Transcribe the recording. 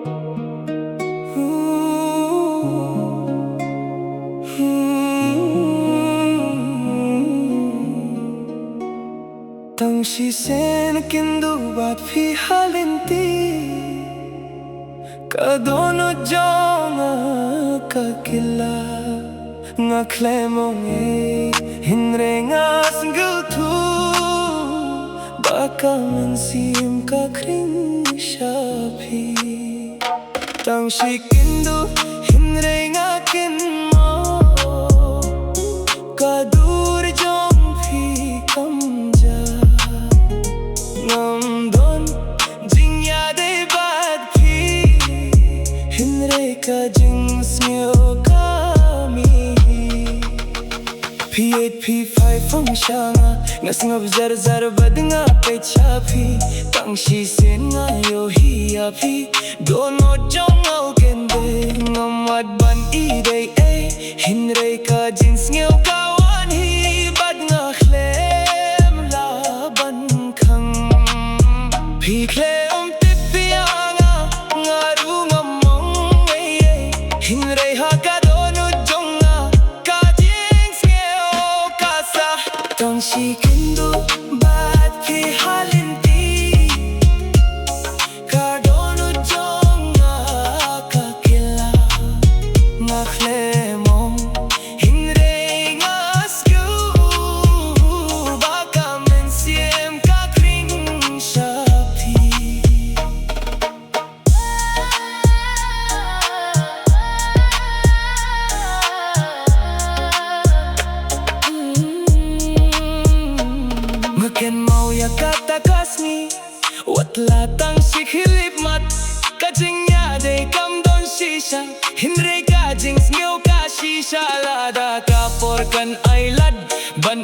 Tang si sien Kynduh bat phi halinti ka dohnud jong ka kila nga klemong hynrei nga sngewtynnad baka mansim ka kring shaphi Tang si Kynduh hynrei nga kynmaw ka dur jong phi kamja ngam don jingieid bad phi hynrei ka jingsngewbha P8 P5 phong shanga nga sngewbha zar zar bad nga pe chaphi Tang si sien nga yo hi aphi dohnud jong au kende ngam wat ban idei hynrei ka jingsngewbha wan hi bad nga khlem la ban khang phi khlem tipi anga nga ru ngam mong hynrei ha ka dohnud jong ka Tang si Kynduh bat phi halinti ka dohnud jong ka kila nga klemong hynrei nga sngewbha baka mansim ka kring shaphi jingkynmaw ya kata kasmi watla tang si khilip mat ka jingieid kam don shisha hynrei ka jingsngewbha shisha Lada ka porkan ay lad ban